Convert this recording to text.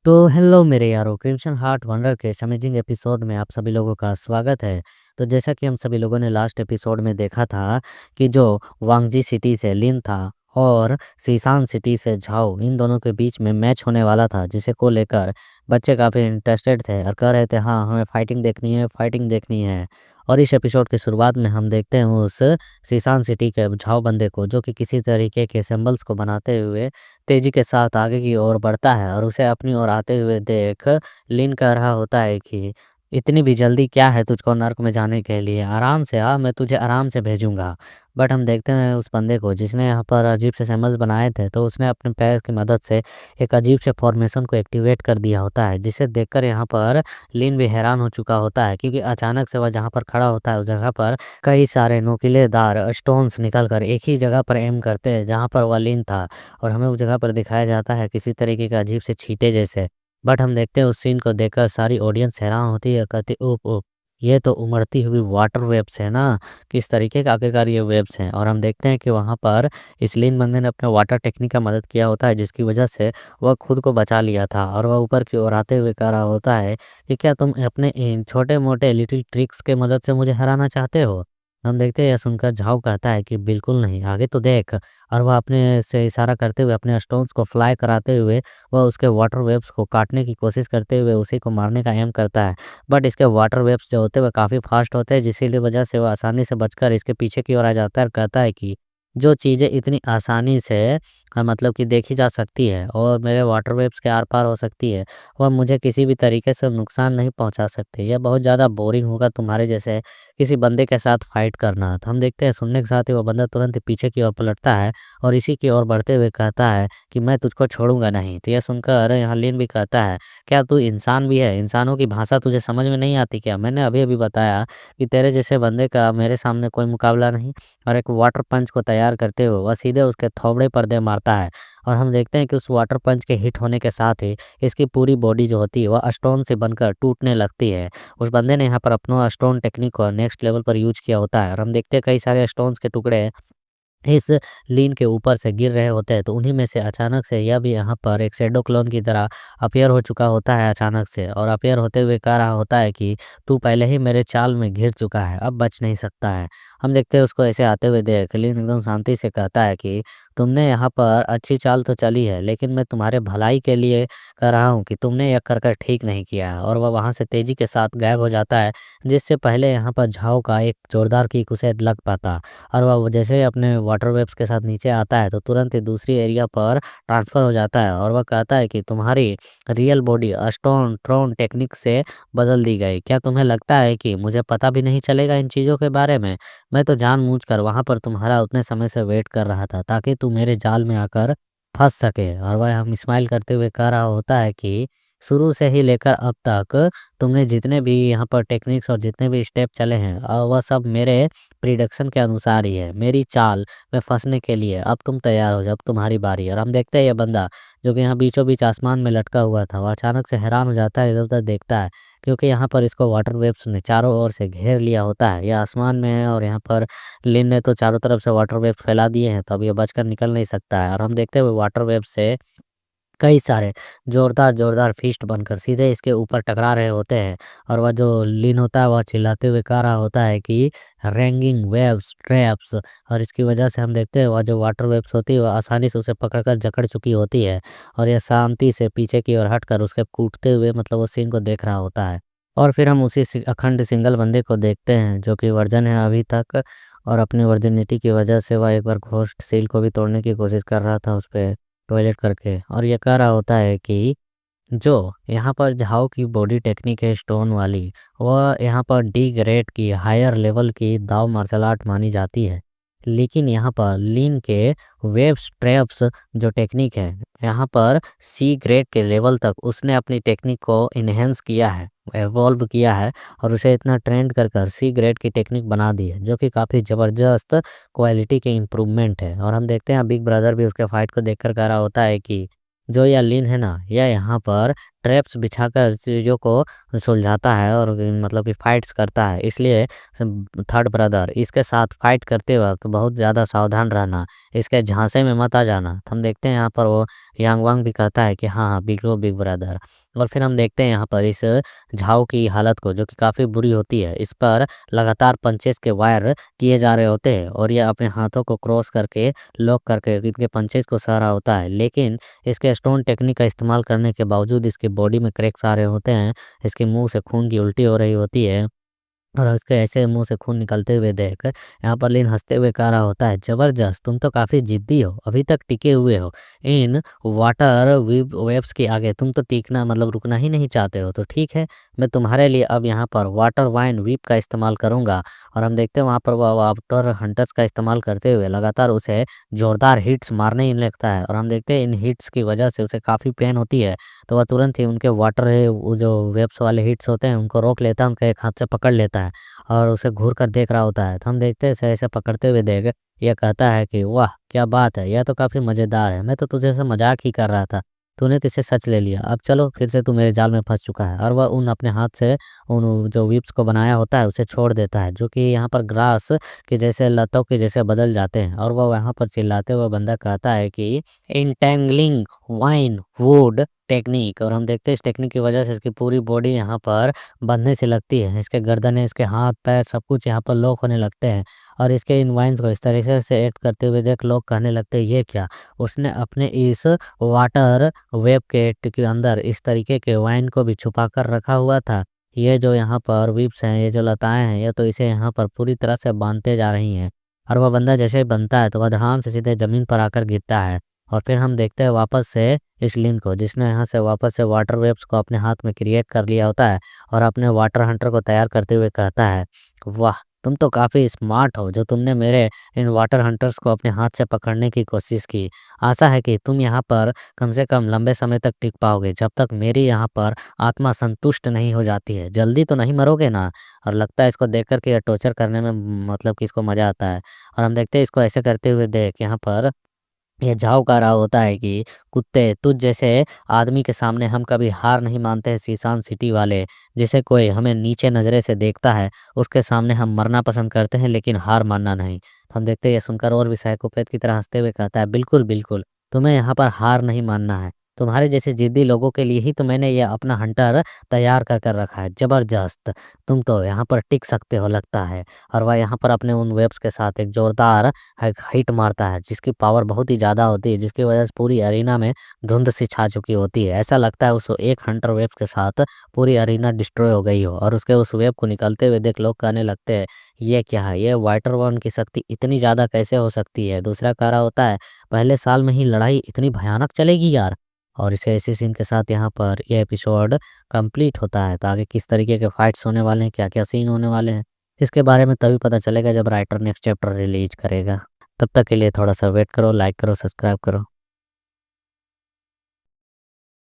तो हेलो मेरे यारों, क्रिम्सन हार्ट वंडर के इस अमेजिंग एपिसोड में आप सभी लोगों का स्वागत है। तो जैसा कि हम सभी लोगों ने लास्ट एपिसोड में देखा था कि जो वांगजी सिटी से लिन था और सीसान सिटी से झाओ, इन दोनों के बीच में मैच होने वाला था, जिसे को लेकर बच्चे काफ़ी इंटरेस्टेड थे और कह रहे थे हाँ हमें फाइटिंग देखनी है, फाइटिंग देखनी है। और इस एपिसोड की शुरुआत में हम देखते हैं उस सीसान सिटी के झाओ बंदे को, जो कि किसी तरीके के सिंबल्स को बनाते हुए तेजी के साथ आगे की ओर बढ़ता है और उसे अपनी ओर आते हुए देख लिन कह रहा होता है कि इतनी भी जल्दी क्या है तुझको नर्क में जाने के लिए, आराम से आ, मैं तुझे आराम से भेजूंगा। बट हम देखते हैं उस बंदे को जिसने यहाँ पर अजीब से सिंबल्स बनाए थे, तो उसने अपने पैर की मदद से एक अजीब से फॉर्मेशन को एक्टिवेट कर दिया होता है, जिसे देखकर यहाँ पर लिन भी हैरान हो चुका होता है, क्योंकि अचानक से वह जहाँ पर खड़ा होता है उस जगह पर कई सारे नुकीलेदार स्टोन्स निकल कर एक ही जगह पर एम करते हैं जहाँ पर वह लिन था। और हमें उस जगह पर दिखाया जाता है किसी तरीके का अजीब से छींटे जैसे। बट हम देखते हैं उस सीन को देखकर सारी ऑडियंस हैरान होती है, कहती उफ उफ, ये तो उमड़ती हुई वाटर वेव्स है ना, किस तरीके का आखिरकार ये वेव्स हैं। और हम देखते हैं कि वहाँ पर इस लीन बंदे ने अपने वाटर टेक्निक का मदद किया होता है, जिसकी वजह से वह खुद को बचा लिया था। और वह ऊपर की ओर आते हुए कह रहा होता है कि क्या तुम अपने इन छोटे मोटे लिटिल ट्रिक्स के मदद से मुझे हराना चाहते हो। हम देखते हैं यह सुनकर झाऊ कहता है कि बिल्कुल नहीं, आगे तो देख। और वह अपने से इशारा करते हुए अपने स्टोन्स को फ्लाई कराते हुए वह उसके वाटर वेव्स को काटने की कोशिश करते हुए उसी को मारने का एम करता है। बट इसके वाटर वेव्स जो होते हैं वह काफ़ी फास्ट होते हैं, जिसकी वजह से वह आसानी से बचकर इसके पीछे की ओर आ जाता है और कहता है कि जो चीज़ें इतनी आसानी से मतलब कि देखी जा सकती है और मेरे वाटर वेव्स के आर पार हो सकती है, वह मुझे किसी भी तरीके से नुकसान नहीं पहुंचा सकती। यह बहुत ज़्यादा बोरिंग होगा तुम्हारे जैसे किसी बंदे के साथ फाइट करना। तो हम देखते हैं सुनने के साथ ही वह बंदा तुरंत ही पीछे की ओर पलटता है और इसी की ओर बढ़ते हुए कहता है कि मैं तुझको छोड़ूंगा नहीं। तो यह सुनकर यहाँ लिन भी कहता है, क्या तू इंसान भी है? इंसानों की भाषा तुझे समझ में नहीं आती क्या? मैंने अभी अभी बताया कि तेरे जैसे बंदे का मेरे सामने कोई मुकाबला नहीं। और एक वाटर पंच को तैयार करते हुए वह सीधे उसके थोबड़े पर दे मारता है। और हम देखते हैं कि उस वाटर पंच के हिट होने के साथ ही इसकी पूरी बॉडी जो होती है वह स्टोन से बनकर टूटने लगती है। उस बंदे ने यहाँ पर अपना स्टोन टेक्निक को नेक्स्ट लेवल पर यूज किया होता है और हम देखते हैं कई सारे स्टोन्स के टुकड़े इस लीन के ऊपर से गिर रहे होते हैं। तो उन्हीं में से अचानक से यह भी यहाँ पर एक शैडो क्लोन की तरह अपीयर हो चुका होता है अचानक से, और अपीयर होते हुए कह रहा होता है कि तू पहले ही मेरे चाल में घिर चुका है, अब बच नहीं सकता है। हम देखते हैं उसको ऐसे आते हुए देख लीन एकदम शांति से कहता है कि तुमने यहाँ पर अच्छी चाल तो चली है, लेकिन मैं तुम्हारे भलाई के लिए कह रहा हूँ कि तुमने यह कर ठीक नहीं किया है। और वह वहाँ से तेजी के साथ गायब हो जाता है, जिससे पहले यहाँ पर झाव का एक जोरदार किक उसे लग पाता। और वह जैसे ही अपने वाटर वेव्स के साथ नीचे आता है तो तुरंत ही दूसरी एरिया पर ट्रांसफ़र हो जाता है और वह कहता है कि तुम्हारी real body stone thrown technique से बदल दी गई। क्या तुम्हें लगता है कि मुझे पता भी नहीं चलेगा इन चीज़ों के बारे में? मैं तो जानबूझकर वहाँ पर तुम्हारा उतने समय से वेट कर रहा था ताकि तू मेरे जाल में आकर फँस सके। और वह हम स्माइल करते हुए कह रहा होता है कि शुरू से ही लेकर अब तक तुमने जितने भी यहाँ पर टेक्निक्स और जितने भी स्टेप चले हैं वह सब मेरे प्रिडिक्शन के अनुसार ही है, मेरी चाल में फँसने के लिए। अब तुम तैयार हो जाओ, अब तुम्हारी बारी है। और हम देखते हैं ये बंदा जो कि यहाँ बीचों बीच आसमान में लटका हुआ था, वह अचानक से हैरान हो जाता है, इधर-उधर देखता है, क्योंकि यहाँ पर इसको वाटर वेव्स ने चारों ओर से घेर लिया होता है। ये आसमान में है और यहाँ पर लिन ने तो चारों तरफ से वाटर वेव्स फैला दिए हैं, तो अब ये बचकर निकल नहीं सकता है। और हम देखते हुए वाटर वेव्स से कई सारे जोरदार-जोरदार फ़िस्ट बनकर सीधे इसके ऊपर टकरा रहे होते हैं। और वह जो लिन होता है वह चिल्लाते हुए कह रहा होता है कि रैंगिंग वेव्स ट्रैप्स। और इसकी वजह से हम देखते हैं वह जो वाटर वेव्स होती है वह आसानी से उसे पकड़कर जकड़ चुकी होती है और यह शांति से पीछे की ओर हटकर उसके कूटते हुए मतलब उस सीन को देख रहा होता है। और फिर हम उसी अखंड सिंगल बंदे को देखते हैं जो कि वर्जिन है अभी तक, और अपनी वर्जिनिटी की वजह से वह एक बार घोस्ट सील को भी तोड़ने की कोशिश कर रहा था उस पे टॉयलेट करके। और ये कह रहा होता है कि जो यहाँ पर झाओ की बॉडी टेक्निक है स्टोन वाली, वह यहाँ पर डी ग्रेड की हायर लेवल की दाव मार्शल आर्ट मानी जाती है। लेकिन यहाँ पर लीन के वेव्स ट्रैप्स जो टेक्निक है, यहाँ पर सी ग्रेड के लेवल तक उसने अपनी टेक्निक को इन्हेंस किया है, एवॉल्व किया है, और उसे इतना ट्रेंड कर सी ग्रेड की टेक्निक बना दी है, जो कि काफ़ी ज़बरदस्त क्वालिटी के इम्प्रूवमेंट है। और हम देखते हैं बिग ब्रदर भी उसके फाइट को देखकर कह रहा होता है कि जो यह लीन है ना, यह यहाँ पर ट्रैप्स बिछाकर चीज़ों को सुलझाता है और मतलब कि फाइट्स करता है। इसलिए थर्ड ब्रदर इसके साथ फाइट करते वक़्त बहुत ज़्यादा सावधान रहना, इसके झांसे में मत आ जाना। तो हम देखते हैं यहाँ पर वो यांग वांग भी कहता है कि हाँ, हाँ, बिग ब्रदर। और फिर हम देखते हैं यहाँ पर इस झाओ की हालत को, जो कि काफ़ी बुरी होती है। इस पर लगातार पंचेस के वार किए जा रहे होते हैं और ये अपने हाथों को क्रॉस करके, लॉक करके इनके पंचेस को सह रहा होता है। लेकिन इसके स्टोन टेक्निक का इस्तेमाल करने के बावजूद इसकी बॉडी में क्रैक्स आ रहे होते हैं, इसके मुँह से खून की उल्टी हो रही होती है। और उसके ऐसे मुँह से खून निकलते हुए देख यहाँ पर लिन हँसते हुए कह रहा होता है, "ज़बरदस्त! तुम तो काफ़ी ज़िद्दी हो, अभी तक टिके हुए हो। इन वाटर वेव्स के आगे तुम तो टीकना मतलब रुकना ही नहीं चाहते हो। तो ठीक है, मैं तुम्हारे लिए अब यहाँ पर वाटर वाइन व्हीप का इस्तेमाल करूँगा।" और हम देखते हैं वहाँ पर वह वाटर हंटर्स का इस्तेमाल करते हुए लगातार उसे ज़ोरदार हिट्स मारने ही लगता है। और हम देखते हैं इन हिट्स की वजह से उसे काफ़ी पेन होती है। तो वह तुरंत ही उनके वाटर वो जो वेव्स वाले हिट्स होते हैं उनको रोक लेता है, उनका एक हाथ से पकड़ लेता है और उसे घूर कर देख रहा होता है। तो हम देखते हैं इसे ऐसे पकड़ते हुए देख ये कहता है कि वाह! क्या बात है, यह तो काफ़ी मज़ेदार है। मैं तो तुझे से मज़ाक ही कर रहा था। तूने तो इसे सच ले लिया। अब चलो फिर से तू मेरे जाल में फँस चुका है। और वह उन अपने हाथ से उन जो व्हिप्स को बनाया होता है उसे छोड़ देता है, जो कि यहाँ पर ग्रास के जैसे लतों के जैसे बदल जाते हैं। और वह वहाँ पर चिल्लाते हुए बंदा कहता है कि एंटेंगलिंग वाइन वुड टेक्निक। और हम देखते हैं इस टेक्निक की वजह से इसकी पूरी बॉडी यहाँ पर बंधने से लगती है। इसके गर्दनें, इसके हाथ पैर सब कुछ यहाँ पर लॉक होने लगते हैं। और इसके इन वाइन्स को इस तरीके से एक्ट करते हुए देख लोग कहने लगते हैं, ये क्या? उसने अपने इस वाटर वेव के अंदर इस तरीके के वाइन को भी छुपा कर रखा हुआ था। ये जो यहाँ पर विप्स हैं, ये जो लताएं हैं, ये तो इसे यहाँ पर पूरी तरह से बांधते जा रही हैं। और वह बंदा जैसे ही बनता है तो वह धड़ाम से सीधे ज़मीन पर आकर गिरता है। और फिर हम देखते हैं वापस से इस लिन को, जिसने यहाँ से वापस से वाटर वेव्स को अपने हाथ में क्रिएट कर लिया होता है और अपने वाटर हंटर को तैयार करते हुए कहता है, वाह! तुम तो काफ़ी स्मार्ट हो जो तुमने मेरे इन वाटर हंटर्स को अपने हाथ से पकड़ने की कोशिश की। आशा है कि तुम यहाँ पर कम से कम लंबे समय तक टिक पाओगे, जब तक मेरी यहाँ पर आत्मा संतुष्ट नहीं हो जाती है। जल्दी तो नहीं मरोगे ना? और लगता है इसको देख कर के ये टॉर्चर करने में मतलब कि इसको मज़ा आता है। और हम देखते हैं इसको ऐसे करते हुए देख यहाँ पर ये झाव कह रहा होता है कि कुत्ते तुझ जैसे आदमी के सामने हम कभी हार नहीं मानते हैं सीसान सिटी वाले। जिसे कोई हमें नीचे नज़रे से देखता है उसके सामने हम मरना पसंद करते हैं, लेकिन हार मानना नहीं। तो हम देखते हैं ये सुनकर और भी साइकोपैथ की तरह हंसते हुए कहता है, बिल्कुल बिल्कुल, तुम्हें यहाँ पर हार नहीं मानना है। तुम्हारे जैसे जिद्दी लोगों के लिए ही तो मैंने ये अपना हंटर तैयार कर कर रखा है। जबरदस्त! तुम तो यहाँ पर टिक सकते हो लगता है। और वह यहाँ पर अपने उन वेब्स के साथ एक जोरदार हिट मारता है, जिसकी पावर बहुत ही ज़्यादा होती है, जिसकी वजह से पूरी अरीना में धुंध सी छा चुकी होती है। ऐसा लगता है उस एक हंटर वेव के साथ पूरी अरीना डिस्ट्रॉय हो गई हो। और उसके उस वेव को निकलते हुए देख लोग कहने लगते हैं, ये क्या है? ये वाटर वन की शक्ति इतनी ज़्यादा कैसे हो सकती है? दूसरा कह रहा होता है, पहले साल में ही लड़ाई इतनी भयानक चलेगी यार। और इसे ऐसे सीन के साथ यहाँ पर ये एपिसोड कंप्लीट होता है। तो आगे किस तरीके के फाइट्स होने वाले हैं, क्या क्या सीन होने वाले हैं, इसके बारे में तभी पता चलेगा जब राइटर नेक्स्ट चैप्टर रिलीज करेगा। तब तक के लिए थोड़ा सा वेट करो, लाइक करो, सब्सक्राइब करो।